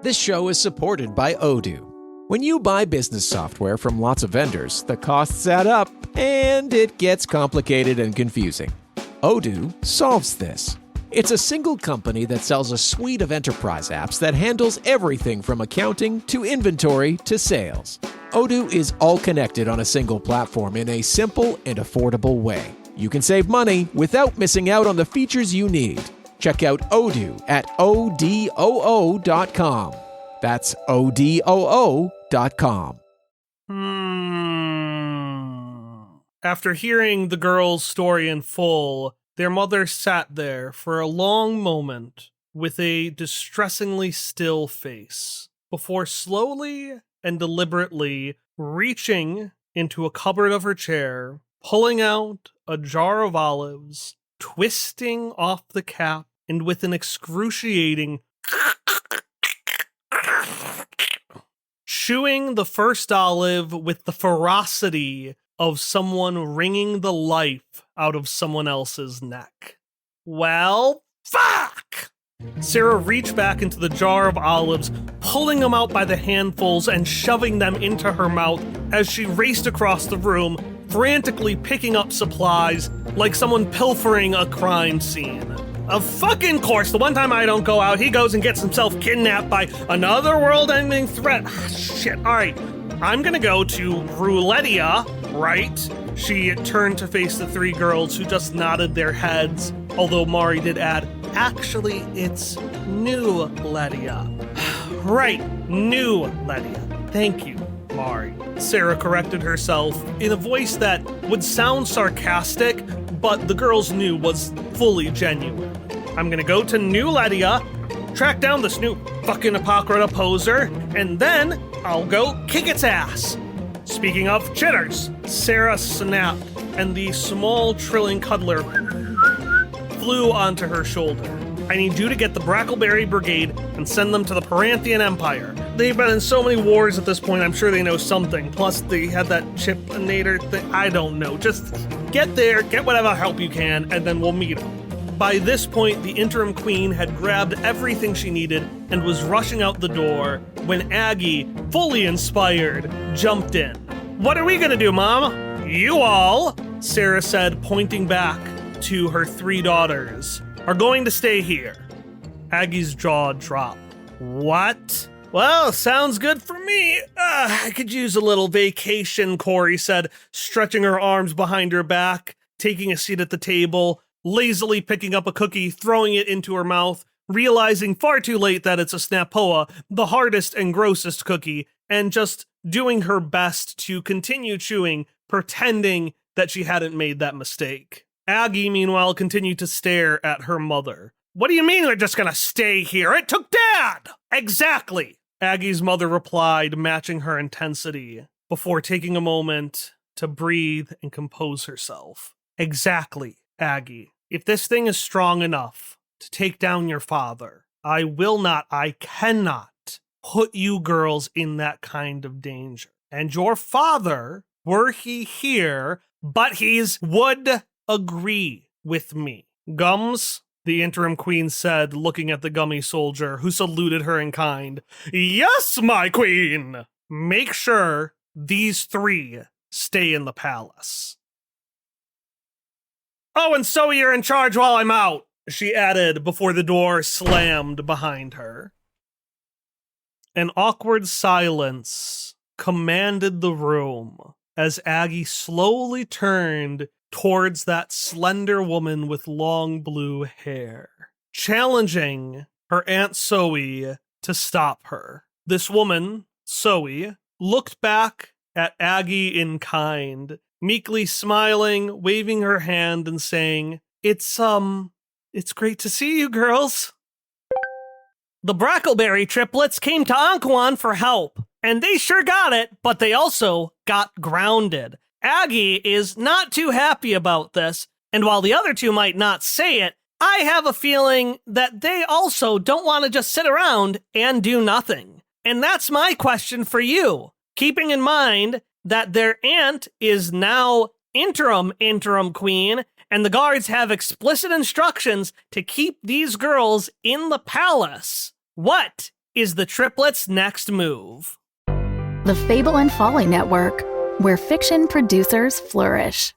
This show is supported by Odoo. When you buy business software from lots of vendors, the costs add up and it gets complicated and confusing. Odoo solves this. It's a single company that sells a suite of enterprise apps that handles everything from accounting to inventory to sales. Odoo is all connected on a single platform in a simple and affordable way. You can save money without missing out on the features you need. Check out Odoo at odoo.com. That's odoo.com. After hearing the girl's story in full, their mother sat there for a long moment with a distressingly still face before slowly and deliberately reaching into a cupboard of her chair, pulling out a jar of olives, twisting off the cap, and with an excruciating chewing the first olive with the ferocity of someone wringing the life out of someone else's neck. Well, fuck! Sera reached back into the jar of olives, pulling them out by the handfuls and shoving them into her mouth as she raced across the room, frantically picking up supplies like someone pilfering a crime scene. Of fucking course, the one time I don't go out, he goes and gets himself kidnapped by another world-ending threat. Shit, alright. I'm gonna go to Neulettia, right? She turned to face the three girls who just nodded their heads, although Mari did add, actually, it's Neulettia. Right, Neulettia. Thank you, Mari. Sera corrected herself in a voice that would sound sarcastic, but the girls knew was fully genuine. I'm gonna go to Neulettia, track down this new fucking Apocrypha poser, and then I'll go kick its ass. Speaking of chitters, Sera snapped, and the small trilling cuddler flew onto her shoulder. I need you to get the Brackleberry Brigade and send them to the Pyranthion Empire. They've been in so many wars at this point, I'm sure they know something. Plus, they had that chip-inator thing. I don't know. Just get there, get whatever help you can, and then we'll meet them. By this point, the interim queen had grabbed everything she needed and was rushing out the door when Aggie, fully inspired, jumped in. What are we gonna do, Mom? You all, Sera said, pointing back to her three daughters, are going to stay here. Aggie's jaw dropped. What? Well, sounds good for me. I could use a little vacation, Corey said, stretching her arms behind her back, taking a seat at the table, lazily picking up a cookie, throwing it into her mouth, realizing far too late that it's a Snapoa, the hardest and grossest cookie, and just doing her best to continue chewing, pretending that she hadn't made that mistake. Aggie, meanwhile, continued to stare at her mother. What do you mean we're just gonna stay here? It took Dad! Exactly! Aggie's mother replied, matching her intensity, before taking a moment to breathe and compose herself. Exactly, Aggie. If this thing is strong enough to take down your father, I cannot put you girls in that kind of danger. And your father, were he here, but would agree with me. Gums, the interim queen said, looking at the gummy soldier, who saluted her in kind. Yes, my queen! Make sure these three stay in the palace. Oh, and so you're in charge while I'm out, she added before the door slammed behind her. An awkward silence commanded the room as Aggie slowly turned towards that slender woman with long blue hair, challenging her Aunt Zoe to stop her. This woman, Zoe, looked back at Aggie in kind, meekly smiling, waving her hand and saying, It's great to see you, girls. The Brackleberry triplets came to Ancuan for help, and they sure got it, but they also got grounded. Aggie is not too happy about this, and while the other two might not say it, I have a feeling that they also don't want to just sit around and do nothing. And that's my question for you, keeping in mind that their aunt is now interim queen, and the guards have explicit instructions to keep these girls in the palace. What is the triplets' next move? The Fable and Folly Network, where fiction producers flourish.